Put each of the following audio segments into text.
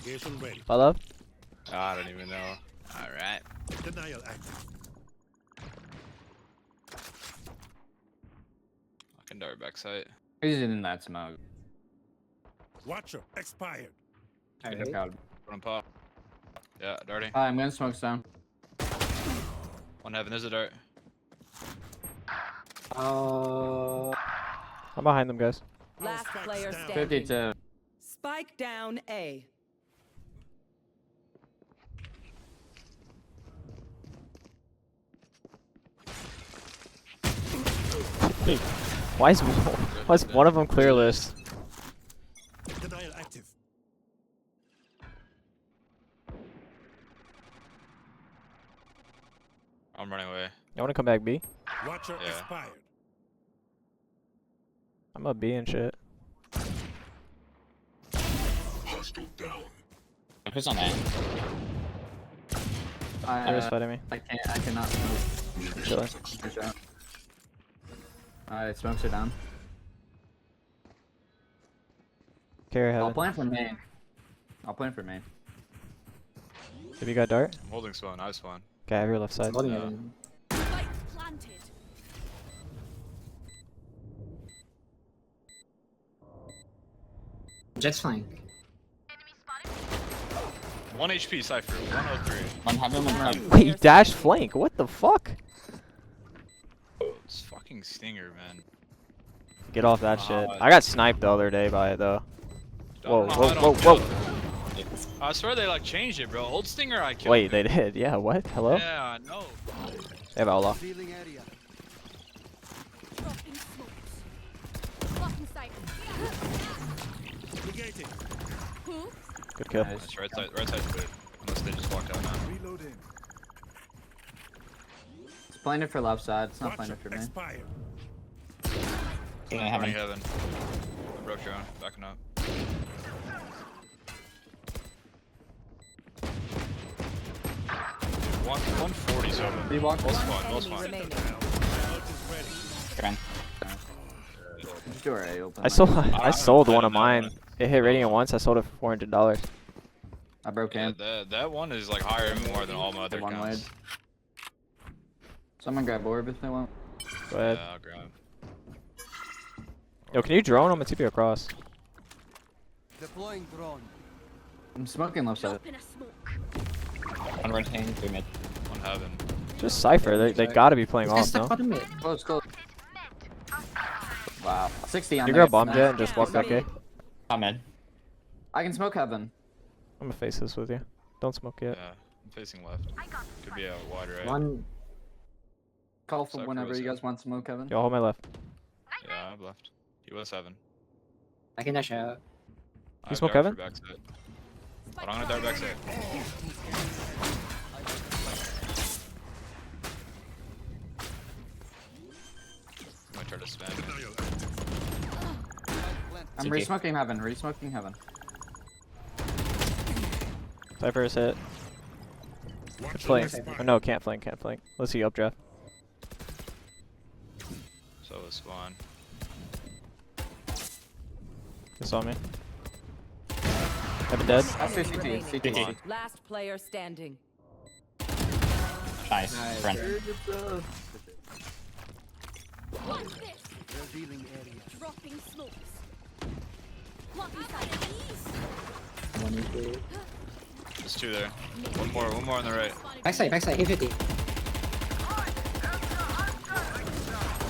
Investigation ready. Follow? I don't even know. Alright. Denial active. I can dart backside. He's in that smoke. Watcher expired. Get the crowd. Put him pop. Yeah, darting. I'm gonna smoke some. One heaven, there's a dart. I'm behind them, guys. Last player standing. 52. Spike down A. Why is one of them clear list? Denial active. I'm running away. You wanna come back B? Watcher Yeah. expired. I'm up B and shit. Who's on that? They're fighting me. I cannot smoke. Chilling. Alright, smokes are down. Carry I'll heaven. plan for main. I'll plan for main. Have you got dart? I'm holding spawn, I spawn. Okay, I have your left side. Yeah. Spike planted. Jet's flying. 1 HP Cypher, 103. One heaven, one heaven. Wait, you dash flank? What the fuck? It's fucking Stinger, man. Get off that shit. I got sniped the other day by it though. I Whoa, don't know whoa, how I whoa, don't whoa. kill it. I swear they like changed it, bro. Old Stinger I killed. Wait, they did? Yeah, what? Hello? Yeah, I know. They have Outlaw. Sealing area. Dropping smokes. Blocking sight. Negating. Who? Good kill. Nice. That's right side clear. Unless they just walked out now. Reloading. It's planted for left side. It's not Watcher planted for main. expired. Yeah, Running heaven. heaven. I broke drone, backing up. Dude, 140 7. We walk Well one. spawn, well Enemy spawn. remaining. Ult is ready. Grand. Door A open. I sold one of I didn't know. mine. It hit Radiant once. I sold it for $400. I broke Yeah, in. that one is like higher even more than all my other One accounts. wide. Someone grab orb if they want. Go ahead. Yeah, I'll grab. Yo, can you drone? I'm gonna TP across. Deploying drone. I'm smoking left side. Drop in a smoke. One red hand, 3 mid. One heaven. Just Cypher. They gotta be playing This guy's off, stuck no? bottom mid. Close, close. Wow. 60 on You there. grab bomb Nice. jet and just walk back A. I'm Top mid. I can smoke heaven. gonna face this with you. Don't smoke yet. Yeah, I'm facing left. Could be a wide right. One. Call for Cypher whenever was you in. guys want smoke heaven. Yo, hold my left. Yeah, I've left. He was heaven. I can dash out. I have smoke dart heaven? for backside. Hold on, I'm gonna dart backside. I'm gonna try to spam it. Denial active. I'm CT. re-smoking heaven. Re-smoking heaven. Cypher is hit. Watcher Flank. expired. Or no, can't flank, can't flank. Let's see updraft. So was spawn. You saw me. Heaven dead. That's CT. Remaining. CT. Last player standing. Nice. Friend. Watch this. Revealing area. Dropping smokes. Blocking sight. There's two there. One more on the right. Backside, 850.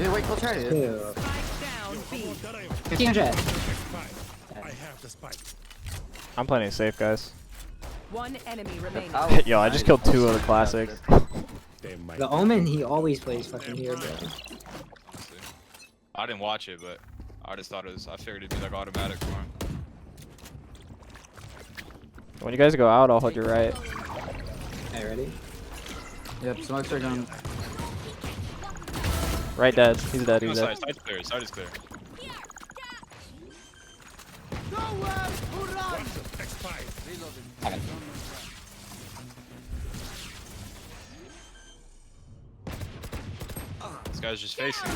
Dude, wait, close right. Two. Spike down B. 1500. Expired. I have the spike. I'm playing it safe, guys. One enemy remaining. Oh, Yo, I just killed 2 of the classics. They might. The Omen, he always plays fucking here, bro. Honestly. I didn't watch it, but I just thought it was. I figured it'd be like automatic for him. When you guys go out, I'll hold your right. Hey, ready? Yep, smokes are going. Right dead. He's dead, No, he's dead. side's clear. Side is clear. Watcher expired. Heaven. This guy's just facing.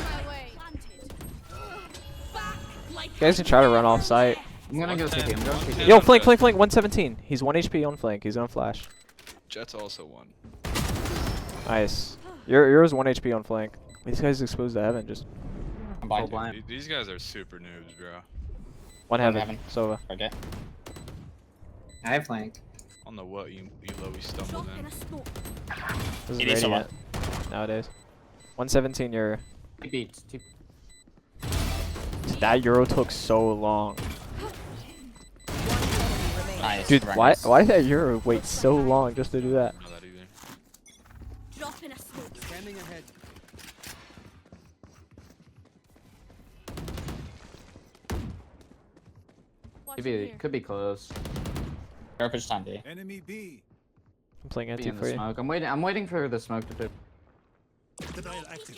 You guys can try to run off site. I'm gonna go CT. I'm going CT. Yo, flank, 117. He's 1 HP on flank. He's on flash. Jet's also one. Nice. Yours 1 HP on flank. These guys exposed to heaven. Just I'm Full blind. blind. These guys are super noobs, bro. one heaven. heaven. Sova. Okay. I have flank. I don't know what you low stumbled in. This It is is radiant nowadays. 117. Your Two beats. Two. that Euro took so long. Nice. Dude, very why nice. did that Euro wait so long just to do that? I don't know that either. Drop in a smoke. Scanning ahead. Could be close. Garbage time, D. Enemy B. I'm playing Be anti in for the you. smoke. I'm waiting for the smoke to. Denial active.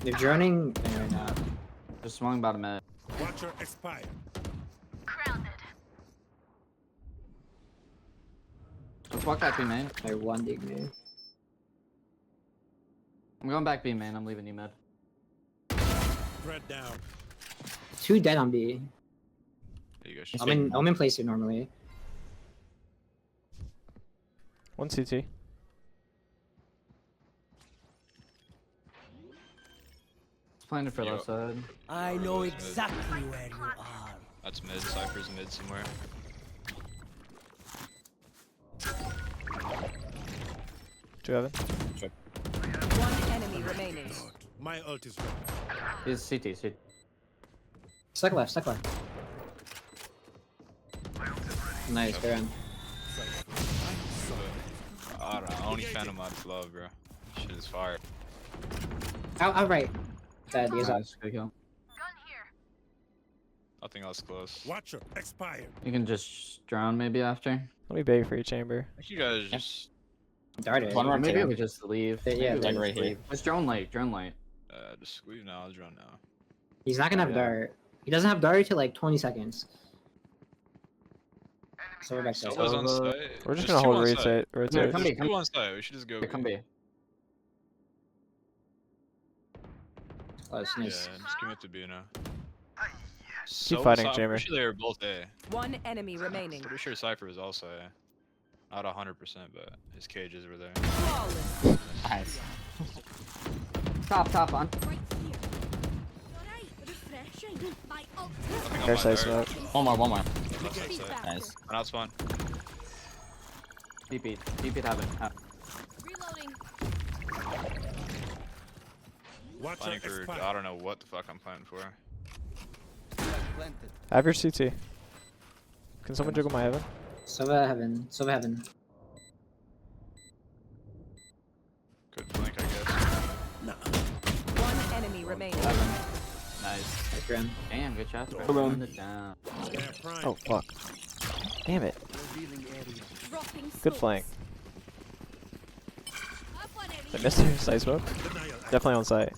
They're droning right now. Just swung about a minute. Watcher expire. Let's walk back B main. They're one dig me. I'm going back B main. I'm leaving you mid. Thread down. 2 dead on B. There you go. I'm in place here normally. 1 CT. It's planted for Yo. left side. I know exactly where you are. That's mid. Cypher's mid somewhere. Two heaven. One enemy remaining. My ult is ready. He's CT. CT. Stuck left, stuck left. Nice, fair end. I don't know. Only Phantom mods love, bro. Shit is fire. Out right. Dead, he's up. Nice. Good kill. Nothing else close. Watcher expired. You can just drown maybe after. Let me beg for your chamber. I think you guys just Darted. One more Maybe two. we just leave. Yeah, Maybe we like just right here. leave. Just drone light. Drone light. just leave now. Let's run now. He's not gonna have Yeah. dart. He doesn't have dart till like 20 seconds. So we're back to Sova's on Sova. site. We're just There's gonna two hold on rotate. site. Yeah, Rotate. come There's B, come two on site. We should just go. Here, come B. close. Yeah, Nice. just commit to B now. fighting, I'm Chamber. pretty sure they were both A. One enemy remaining. Pretty sure Cypher was also A. Not 100%, but his cages were there. Flawless. Nice. Top on. Right here. Alright, refreshing. My ult. Nothing on Fair my side dart. smoke. One more. Left side Be side. faster. Nice. One out spawn. TP. TP heaven. Reloading. Watcher Planning for, expired. I don't know what the fuck I'm planning for. I have your CT. Can someone jiggle my heaven? Sova heaven. Sova heaven. Good flank, I guess. One enemy remaining. Nice. Nice grim. Damn, good shot. Boom. Run it down. Snare prime. Oh fuck. Damn it. Revealing area. Dropping Good smokes. flank. Up one enemy. Did I miss your side smoke? Denial active. Definitely on site.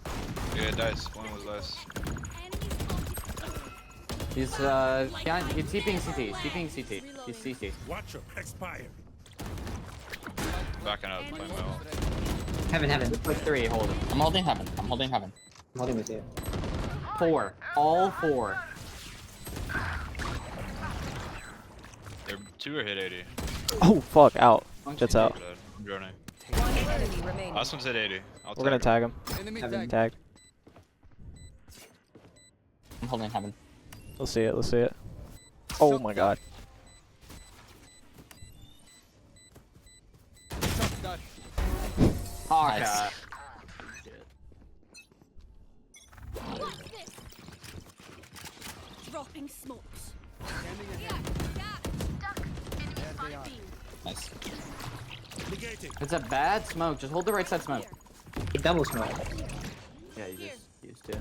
Yeah, dice. One was less. Enemy spotted. He's behind. He's TPing CT. TPing CT. He's CT. Watcher expired. Backing up by Mel. Heaven, heaven. Push 3. Hold it. I'm holding heaven. I'm holding with you. 4. All 4. They're 2 are hit 80. Oh fuck, out. Jet's out. I'm droning. One enemy remaining. Last one's hit 80. We're gonna tag him. Heaven. Tag. I'm holding heaven. Let's see it. Let's see it. Oh my god. Oh, Nice. God. What's this? Dropping smokes. Nice. Negating. It's a bad smoke. Just hold the right side smoke. He double smoke. Yeah, you just used to.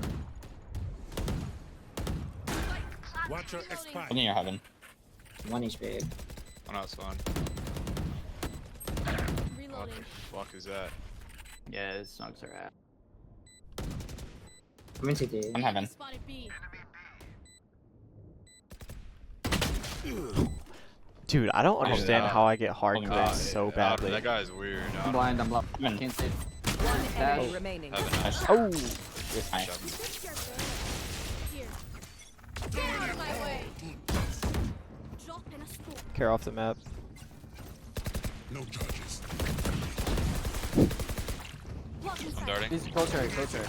Watcher expired. Holding your heaven. 1 HP. One out spawn. What Reloading. the fuck is that? Yeah, his smokes are at. I'm in CT. I'm heaven. Spotted B. Dude, I don't understand yeah. how I get hard Holding crits back. so Yeah, badly. That guy's weird. I'm blind. I'm blind. Heaven. Can't see. One enemy Dash. remaining. Heaven. Nice. Oh, You're fine. Here. Get out of my way. Drop in a scope. Care off the map. No charges. Blocking I'm sight. darting. He's closer, closer.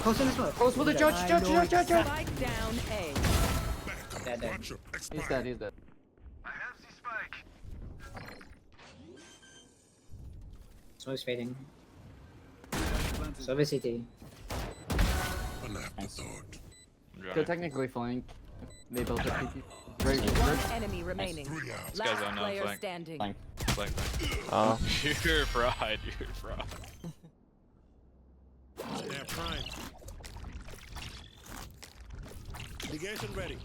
Close in the smoke. Close with the judge. Spike down A. Dead. Watch your He's expire. dead, he's dead. Smoke's fading. So is CT. An afterthought. I'm Could drowning. technically flank. They built a PT. Right, One enemy remaining. 3 out. guy's Last on now, player flank. standing. Flank. Flank. Oh. You're fried. You're fried. Snap prime. Negation ready.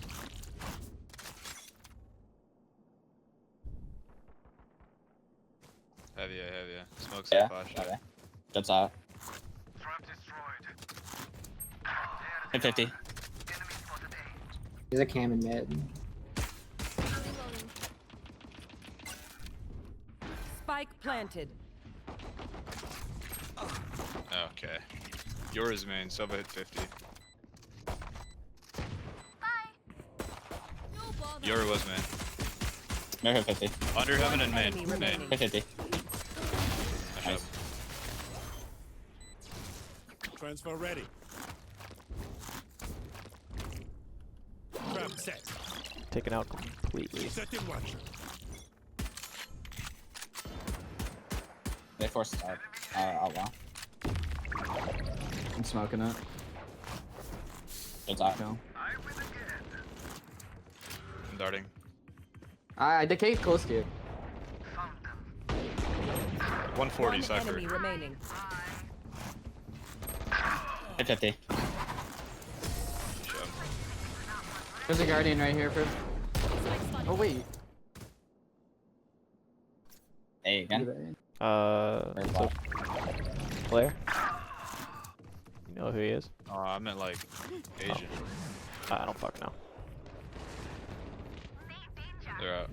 Heavy, heavy. Smoke's Yeah. in flash. Okay. That's out. 50. There's a cam in mid. Reloading. Spike planted. Okay. Yours, main. Sub hit 50. No bother. Yours was main. Mirror 50. Under heaven and main. Enemy Main. remaining. 50. Nice. Transfer ready. Trap set. Taken out completely. Setting watcher. They forced out. Outlaw. I'm smoking it. That's out. Go. I'm darting. I decayed close to you. 140 One cypher. enemy remaining. Hit 50. Shove. There's a guardian right here, Fib. Oh wait. A again. Very So flash. Blair. You know who he is? Oh, I meant like Asian. I don't fucking know. They're out.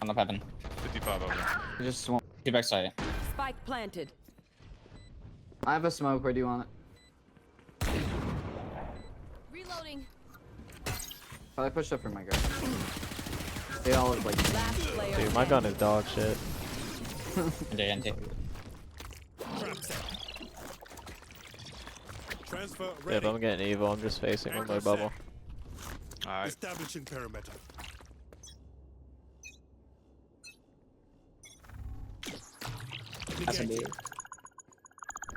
On the heaven. 55 over. I just swung. Two backside. Spike planted. I have a smoke. Where do you want it? Reloading. I pushed up for my guard. They all look like. Last player Dude, my gun is dog shit. NT. Trap set. Transfer Yeah, if ready. I'm getting evil, I'm just facing with my bubble. Alright. Establishing perimeter. That's a Negate.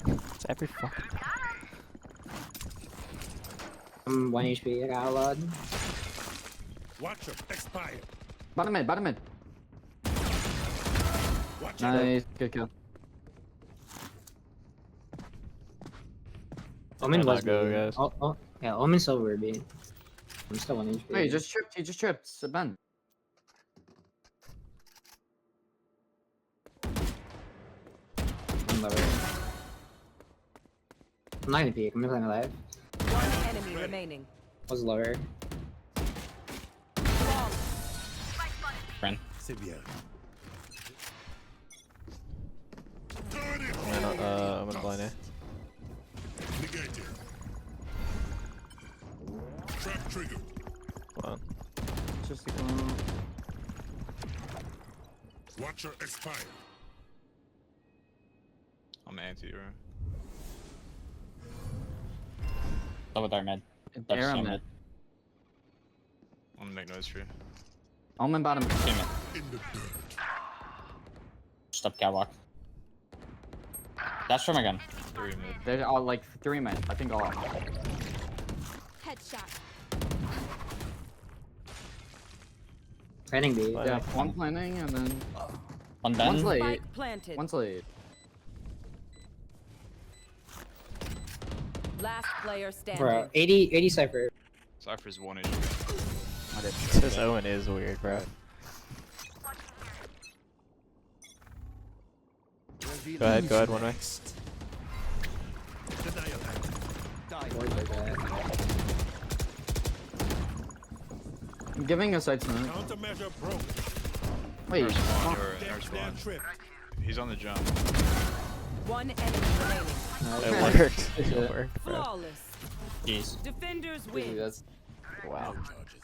B. It's every fucking. I'm 1 HP. I got a lot. Watcher expire. Bottom mid, bottom mid. Watcher. Nice, good kill. Omen Might was not go, B. guys. Oh, yeah, Omen's over B. I'm still 1 HP. Wait, he just tripped. He just tripped. It's a Ben. I'm lower. I'm not gonna peek. I'm gonna play my life. One enemy remaining. Was lower. Friend. C'est bien. I'm gonna blind A. Negated. Trap trigger. Hold on. Just a kill. Watcher expire. I'm anti-hero. Double dart mid. Air so on mid. mid. I'm gonna make noise for you. Omen bottom. Two mid. In the dirt. Just up catwalk. That's from my gun. 3 mid. They're all like 3 men. I think all. Headshot. Planning B. Fine. Yeah, one planning and then One one's Ben. late. Spike planted. One's late. Last player standing. Bro, 80 Cypher. Cypher's 1 HP. I did. This Owen is weird, bro. Go ahead, one way. Denial. Boys like that. I'm giving a side smoke. Countermeasure broken. Wait, Nurse spawn, oh, or nurse spawn. Trip. He's on the jump. One enemy remaining. It nice. worked. Good It shit. worked, bro. Flawless. Jeez. Defenders Dude, win. that's Wow. Charges.